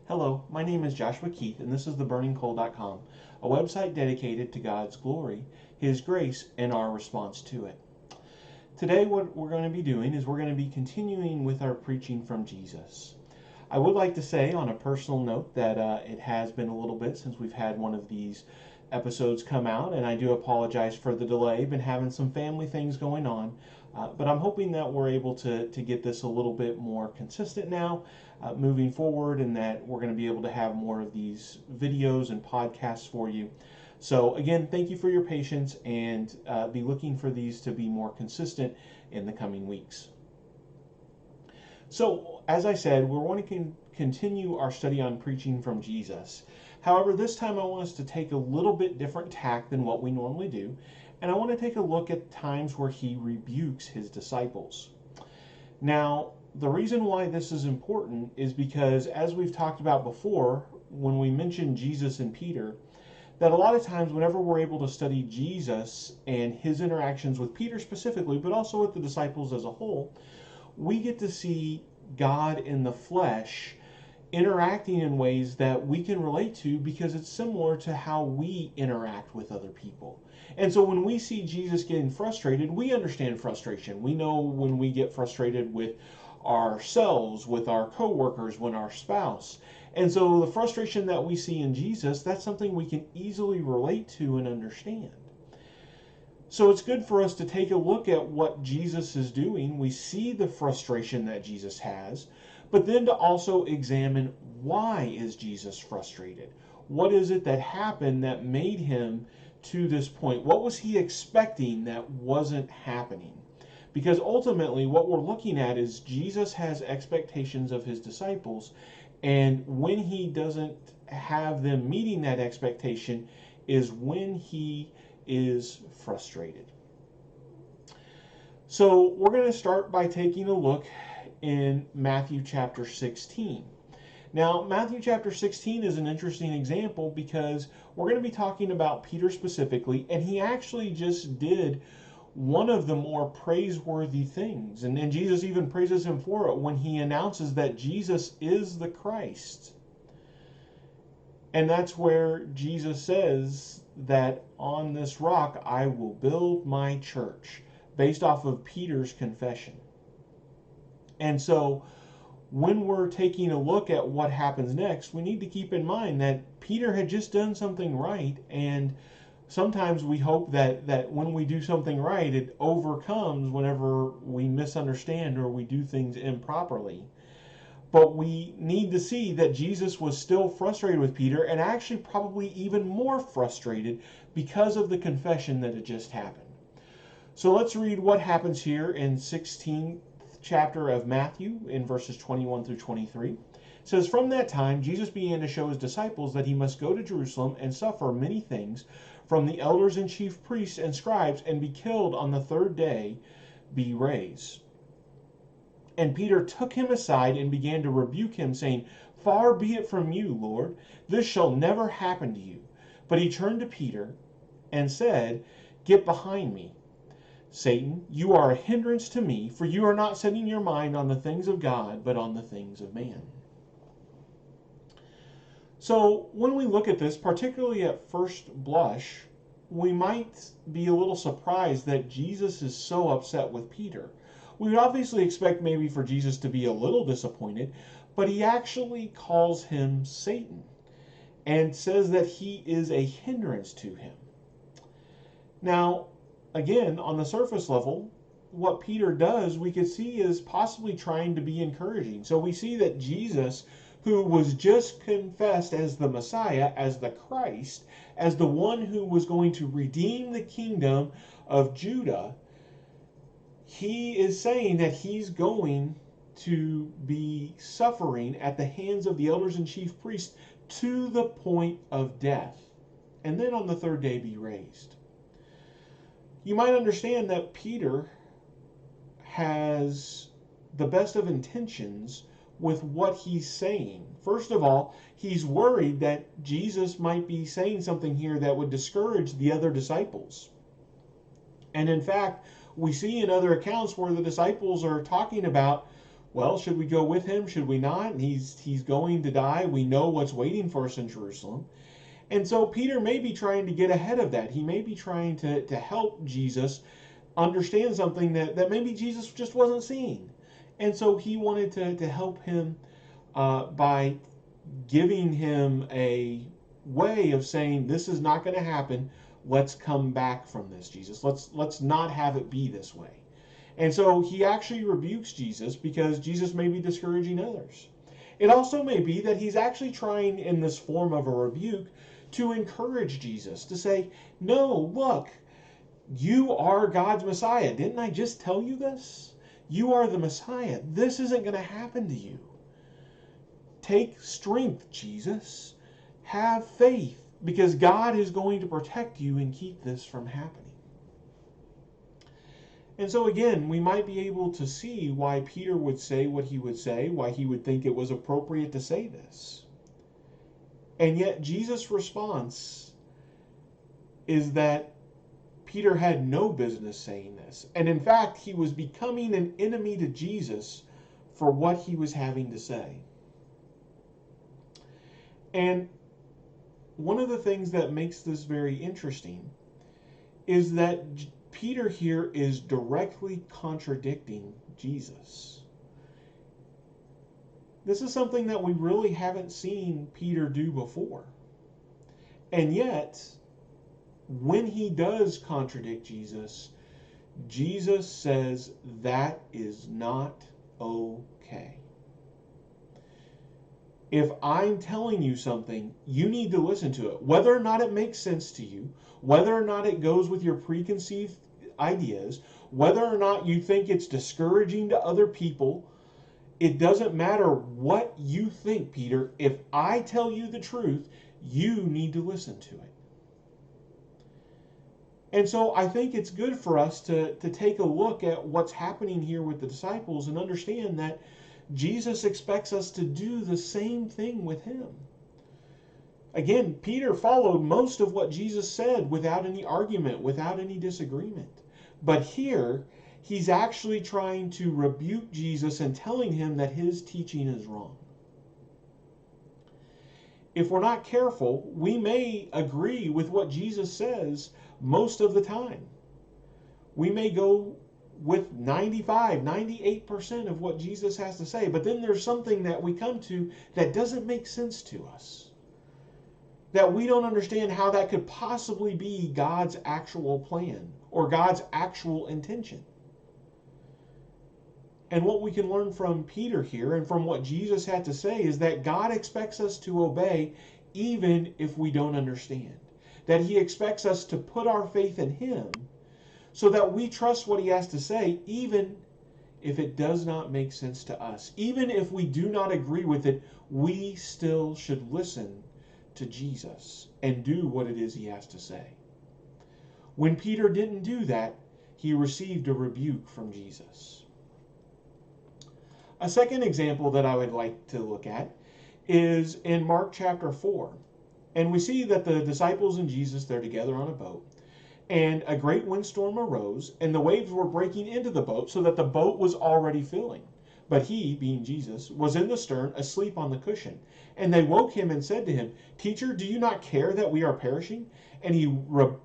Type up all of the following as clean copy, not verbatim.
Hello, my name is Joshua Keith, and this is theburningcoal.com, a website dedicated to God's glory, His grace, and our response to it. Today, what we're going to be doing is we're going to be continuing with our preaching from Jesus. I would like to say on a personal note that it has been a little bit since we've had one of these episodes come out, and I do apologize for the delay. Been having some family things going on, but I'm hoping that we're able to get this a little bit more consistent now moving forward, and that we're going to be able to have more of these videos and podcasts for you. So again, thank you for your patience, and be looking for these to be more consistent in the coming weeks. So, as I said, we're wanting to continue our study on preaching from Jesus. However, this time I want us to take a little bit different tack than what we normally do, and I want to take a look at times where he rebukes his disciples. Now, the reason why this is important is because, as we've talked about before, when we mentioned Jesus and Peter, that a lot of times whenever we're able to study Jesus and his interactions with Peter specifically, but also with the disciples as a whole, we get to see God in the flesh interacting in ways that we can relate to, because it's similar to how we interact with other people. And so when we see Jesus getting frustrated, we understand frustration. We know when we get frustrated with ourselves, with our coworkers, with our spouse. And so the frustration that we see in Jesus, that's something we can easily relate to and understand. So it's good for us to take a look at what Jesus is doing. We see the frustration that Jesus has, but then to also examine, why is Jesus frustrated? What is it that happened that made him to this point? What was he expecting that wasn't happening? Because ultimately what we're looking at is Jesus has expectations of his disciples, and when he doesn't have them meeting that expectation is when he is frustrated. So we're going to start by taking a look in Matthew chapter 16. Now, Matthew chapter 16 is an interesting example because we're going to be talking about Peter specifically, and he actually just did one of the more praiseworthy things. And Jesus even praises him for it when he announces that Jesus is the Christ. And that's where Jesus says that on this rock I will build my church, based off of Peter's confession. And so when we're taking a look at what happens next, we need to keep in mind that Peter had just done something right, and sometimes we hope that when we do something right, it overcomes whenever we misunderstand or we do things improperly. But we need to see that Jesus was still frustrated with Peter, and actually probably even more frustrated because of the confession that had just happened. So let's read what happens here in 16th chapter of Matthew in verses 21 through 23. It says, "From that time Jesus began to show his disciples that he must go to Jerusalem and suffer many things from the elders and chief priests and scribes, and be killed on the third day, be raised. And Peter took him aside and began to rebuke him, saying, 'Far be it from you, Lord, this shall never happen to you.' But he turned to Peter and said, 'Get behind me, Satan, you are a hindrance to me, for you are not setting your mind on the things of God, but on the things of man.'" So when we look at this, particularly at first blush, we might be a little surprised that Jesus is so upset with Peter. We would obviously expect maybe for Jesus to be a little disappointed, but he actually calls him Satan and says that he is a hindrance to him. Now, again, on the surface level, what Peter does, we could see, is possibly trying to be encouraging. So we see that Jesus, who was just confessed as the Messiah, as the Christ, as the one who was going to redeem the kingdom of Judah, he is saying that he's going to be suffering at the hands of the elders and chief priests to the point of death, and then on the third day be raised. You might understand that Peter has the best of intentions with what he's saying. First of all, he's worried that Jesus might be saying something here that would discourage the other disciples. And in fact, we see in other accounts where the disciples are talking about, well, should we go with him? Should we not? And he's going to die. We know what's waiting for us in Jerusalem. And so Peter may be trying to get ahead of that. He may be trying to help Jesus understand something that maybe Jesus just wasn't seeing. And so he wanted to help him by giving him a way of saying, this is not going to happen. Let's come back from this, Jesus. Let's not have it be this way. And so he actually rebukes Jesus because Jesus may be discouraging others. It also may be that he's actually trying in this form of a rebuke to encourage Jesus, to say, no, look, you are God's Messiah. Didn't I just tell you this? You are the Messiah. This isn't going to happen to you. Take strength, Jesus. Have faith, because God is going to protect you and keep this from happening. And so again, we might be able to see why Peter would say what he would say, why he would think it was appropriate to say this. And yet Jesus' response is that Peter had no business saying this. And in fact, he was becoming an enemy to Jesus for what he was having to say. And one of the things that makes this very interesting is that Peter here is directly contradicting Jesus. This is something that we really haven't seen Peter do before. And yet, when he does contradict Jesus, Jesus says that is not okay. If I'm telling you something, you need to listen to it. Whether or not it makes sense to you, whether or not it goes with your preconceived ideas, whether or not you think it's discouraging to other people, it doesn't matter what you think, Peter. If I tell you the truth, you need to listen to it. And so I think it's good for us to take a look at what's happening here with the disciples and understand that Jesus expects us to do the same thing with him. Again, Peter followed most of what Jesus said without any argument, without any disagreement. But here, he's actually trying to rebuke Jesus and telling him that his teaching is wrong. If we're not careful, we may agree with what Jesus says most of the time. We may go with 95, 98% of what Jesus has to say, but then there's something that we come to that doesn't make sense to us. That we don't understand how that could possibly be God's actual plan or God's actual intention. And what we can learn from Peter here and from what Jesus had to say is that God expects us to obey even if we don't understand. That he expects us to put our faith in him so that we trust what he has to say even if it does not make sense to us. Even if we do not agree with it, we still should listen to Jesus and do what it is he has to say. When Peter didn't do that, he received a rebuke from Jesus. A second example that I would like to look at is in Mark chapter 4. And we see that the disciples and Jesus, they're together on a boat. And a great windstorm arose, and the waves were breaking into the boat so that the boat was already filling. But he, being Jesus, was in the stern, asleep on the cushion. And they woke him and said to him, Teacher, do you not care that we are perishing? And he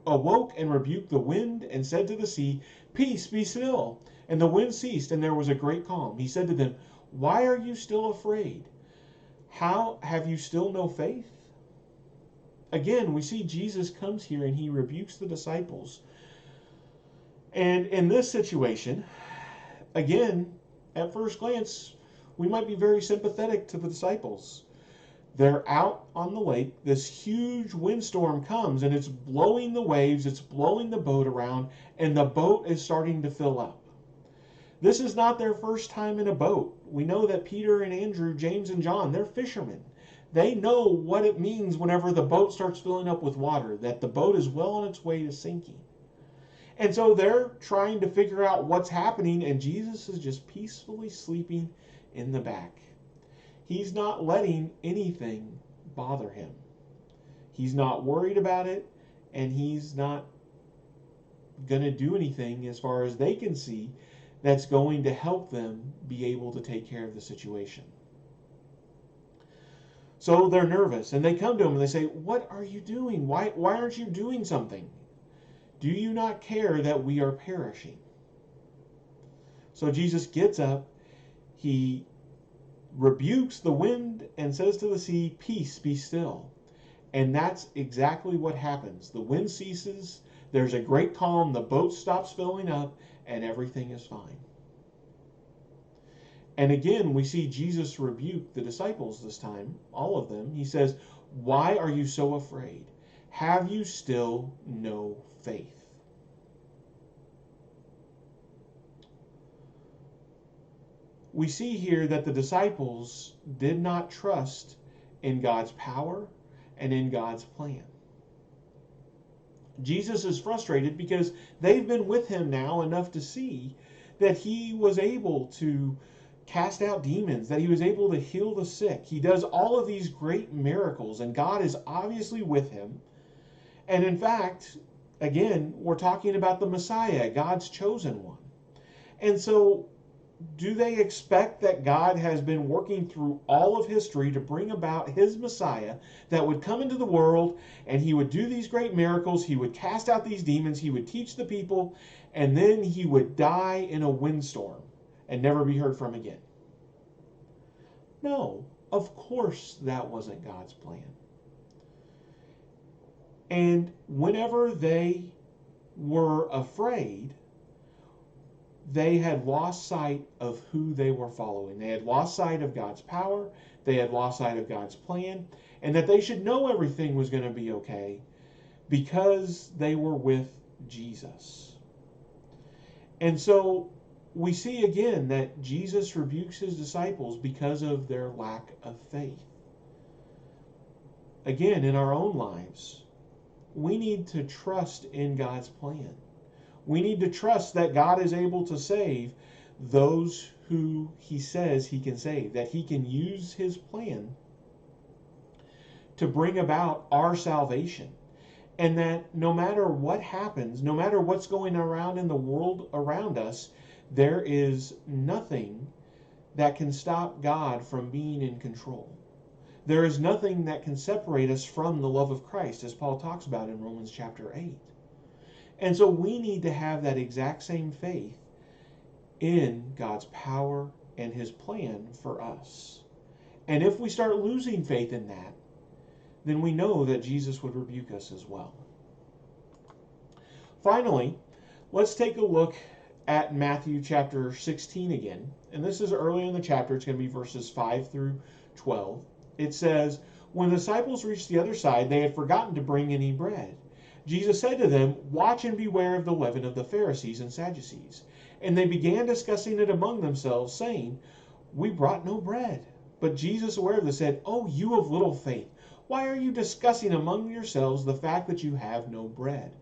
awoke and rebuked the wind and said to the sea, Peace, be still. And the wind ceased, and there was a great calm. He said to them, Why are you still afraid? How have you still no faith? Again, we see Jesus comes here and he rebukes the disciples. And in this situation, again, at first glance, we might be very sympathetic to the disciples. They're out on the lake. This huge windstorm comes and it's blowing the waves, it's blowing the boat around, and the boat is starting to fill up. This is not their first time in a boat. We know that Peter and Andrew, James and John, they're fishermen. They know what it means whenever the boat starts filling up with water, that the boat is well on its way to sinking. And so they're trying to figure out what's happening, and Jesus is just peacefully sleeping in the back. He's not letting anything bother him. He's not worried about it, and he's not going to do anything, as far as they can see, that's going to help them be able to take care of the situation. So they're nervous, and they come to him and they say, "What are you doing? Why aren't you doing something? Do you not care that we are perishing?" So Jesus gets up, he rebukes the wind and says to the sea, "Peace, be still." And that's exactly what happens. The wind ceases, there's a great calm, the boat stops filling up, and everything is fine. And again, we see Jesus rebuke the disciples this time, all of them. He says, "Why are you so afraid? Have you still no faith?" We see here that the disciples did not trust in God's power and in God's plan. Jesus is frustrated because they've been with him now enough to see that he was able to cast out demons, that he was able to heal the sick. He does all of these great miracles, and God is obviously with him. And in fact, again, we're talking about the Messiah, God's chosen one. And so, do they expect that God has been working through all of history to bring about his Messiah that would come into the world and he would do these great miracles, he would cast out these demons, he would teach the people, and then he would die in a windstorm and never be heard from again? No, of course that wasn't God's plan. And whenever they were afraid, they had lost sight of who they were following. They had lost sight of God's power. They had lost sight of God's plan, and that they should know everything was going to be okay because they were with Jesus. And so we see again that Jesus rebukes his disciples because of their lack of faith. Again, in our own lives, we need to trust in God's plan. We need to trust that God is able to save those who he says he can save, that he can use his plan to bring about our salvation. And that no matter what happens, no matter what's going around in the world around us, there is nothing that can stop God from being in control. There is nothing that can separate us from the love of Christ, as Paul talks about in Romans chapter 8. And so we need to have that exact same faith in God's power and his plan for us. And if we start losing faith in that, then we know that Jesus would rebuke us as well. Finally, let's take a look at Matthew chapter 16 again. And this is early in the chapter. It's going to be verses 5 through 12. It says, "When the disciples reached the other side, they had forgotten to bring any bread. Jesus said to them, 'Watch and beware of the leaven of the Pharisees and Sadducees.' And they began discussing it among themselves, saying, 'We brought no bread.' But Jesus, aware of this, said, 'Oh, you of little faith, why are you discussing among yourselves the fact that you have no bread?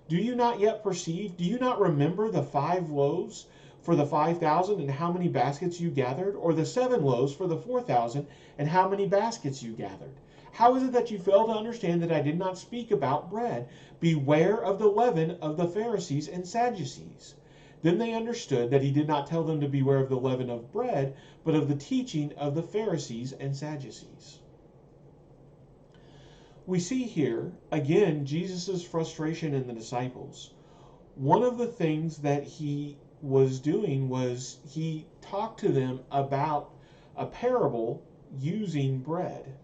Do you not yet perceive? Do you not remember the 5 loaves for the 5,000 and how many baskets you gathered? Or the 7 loaves for the 4,000 and how many baskets you gathered? How is it that you fail to understand that I did not speak about bread? Beware of the leaven of the Pharisees and Sadducees.' Then they understood that he did not tell them to beware of the leaven of bread, but of the teaching of the Pharisees and Sadducees." We see here, again, Jesus' frustration in the disciples. One of the things that he was doing was he talked to them about a parable using bread.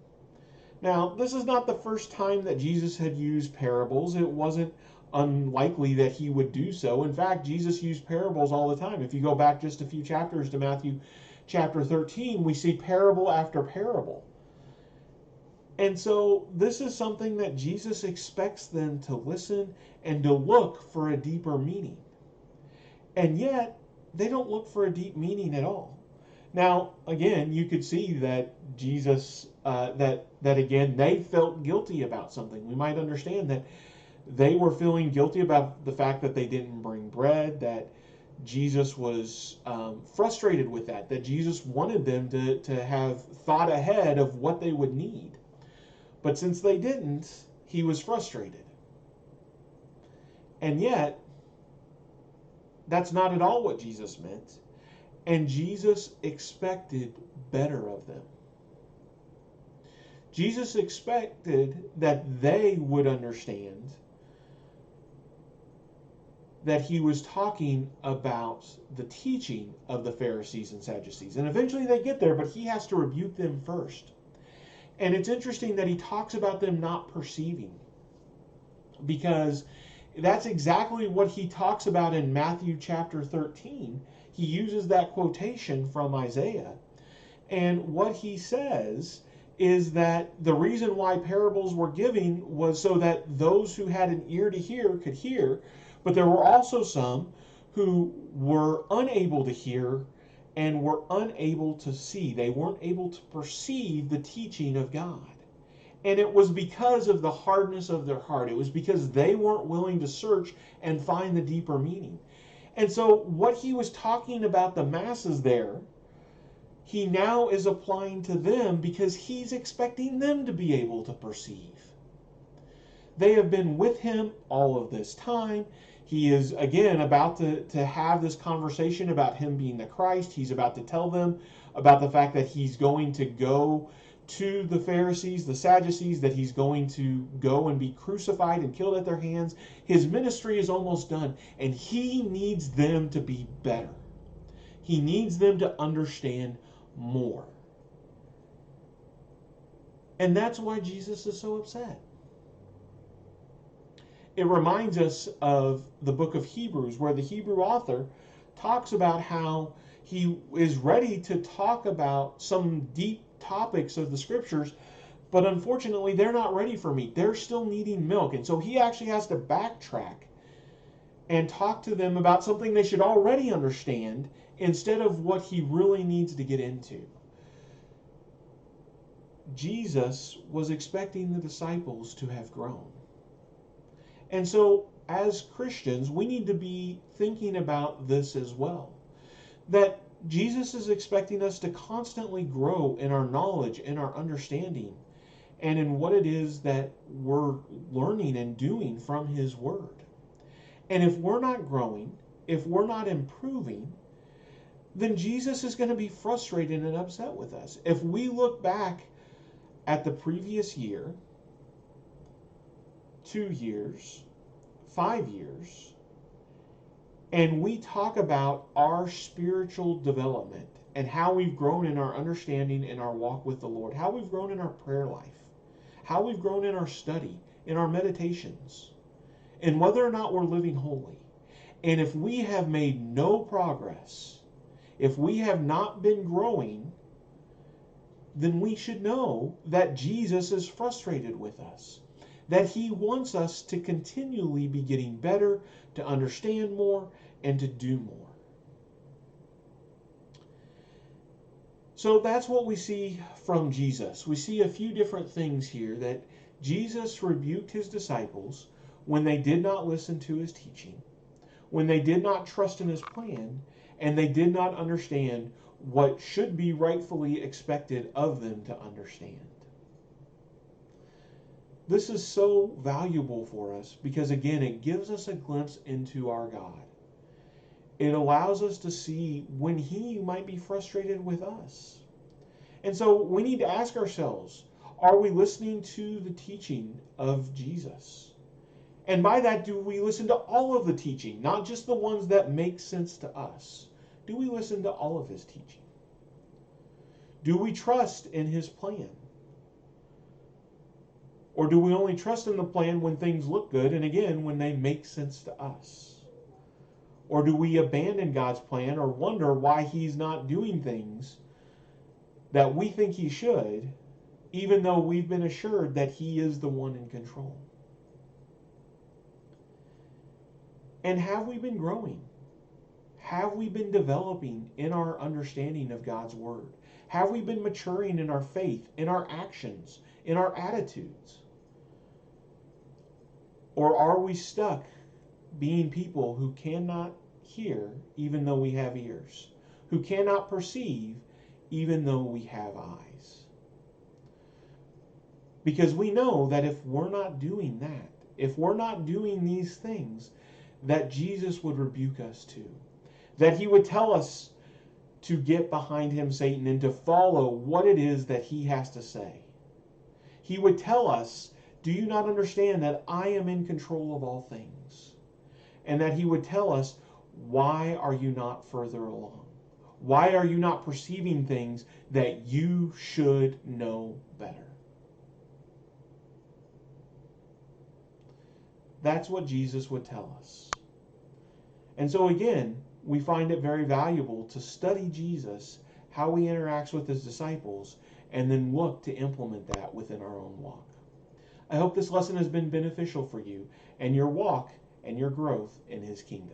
Now, this is not the first time that Jesus had used parables. It wasn't unlikely that he would do so. In fact, Jesus used parables all the time. If you go back just a few chapters to Matthew chapter 13, we see parable after parable. And so this is something that Jesus expects them to listen and to look for a deeper meaning. And yet, they don't look for a deep meaning at all. Now, again, you could see that Jesus, that again, they felt guilty about something. We might understand that they were feeling guilty about the fact that they didn't bring bread, that Jesus was frustrated with that Jesus wanted them to have thought ahead of what they would need. But since they didn't, he was frustrated. And yet, That's not at all what Jesus meant. And Jesus expected better of them. Jesus expected that they would understand that he was talking about the teaching of the Pharisees and Sadducees. And eventually they get there, but he has to rebuke them first. And it's interesting that he talks about them not perceiving, because that's exactly what he talks about in Matthew chapter 13. He uses that quotation from Isaiah. And what he says is that the reason why parables were given was so that those who had an ear to hear could hear, but there were also some who were unable to hear and were unable to see. They weren't able to perceive the teaching of God. And it was because of the hardness of their heart. It was because they weren't willing to search and find the deeper meaning. And so what he was talking about the masses there, he now is applying to them because he's expecting them to be able to perceive. They have been with him all of this time. He is, again, about to have this conversation about him being the Christ. He's about to tell them about the fact that he's going to go to the Pharisees, the Sadducees, that he's going to go and be crucified and killed at their hands. His ministry is almost done, and he needs them to be better. He needs them to understand more. And that's why Jesus is so upset. It reminds us of the book of Hebrews, where the Hebrew author talks about how he is ready to talk about some deep topics of the scriptures, but unfortunately they're not ready for meat. They're still needing milk. And so he actually has to backtrack and talk to them about something they should already understand instead of what he really needs to get into. Jesus was expecting the disciples to have grown. And so as Christians, we need to be thinking about this as well. That Jesus is expecting us to constantly grow in our knowledge, in our understanding, and in what it is that we're learning and doing from his word. And if we're not growing, if we're not improving, then Jesus is going to be frustrated and upset with us. If we look back at the previous year, 2 years, 5 years, and we talk about our spiritual development and how we've grown in our understanding in our walk with the Lord, how we've grown in our prayer life, how we've grown in our study, in our meditations, and whether or not we're living holy. And if we have made no progress, if we have not been growing, then we should know that Jesus is frustrated with us, that he wants us to continually be getting better, to understand more, and to do more. So that's what we see from Jesus. We see a few different things here, that Jesus rebuked his disciples when they did not listen to his teaching, when they did not trust in his plan, and they did not understand what should be rightfully expected of them to understand. This is so valuable for us because, again, it gives us a glimpse into our God. It allows us to see when he might be frustrated with us. And so we need to ask ourselves, are we listening to the teaching of Jesus? And by that, do we listen to all of the teaching, not just the ones that make sense to us? Do we listen to all of his teaching? Do we trust in his plan? Or do we only trust in the plan when things look good, and again, when they make sense to us? Or do we abandon God's plan or wonder why he's not doing things that we think he should, even though we've been assured that he is the one in control? And have we been growing? Have we been developing in our understanding of God's word? Have we been maturing in our faith, in our actions, in our attitudes? Or are we stuck being people who cannot hear even though we have ears, who cannot perceive even though we have eyes? Because we know that if we're not doing that, if we're not doing these things, that Jesus would rebuke us to, that he would tell us to get behind him, Satan, and to follow what it is that he has to say. He would tell us, do you not understand that I am in control of all things? And that he would tell us, why are you not further along? Why are you not perceiving things that you should know better? That's what Jesus would tell us. And so again, we find it very valuable to study Jesus, how he interacts with his disciples, and then look to implement that within our own walk. I hope this lesson has been beneficial for you and your walk and your growth in his kingdom.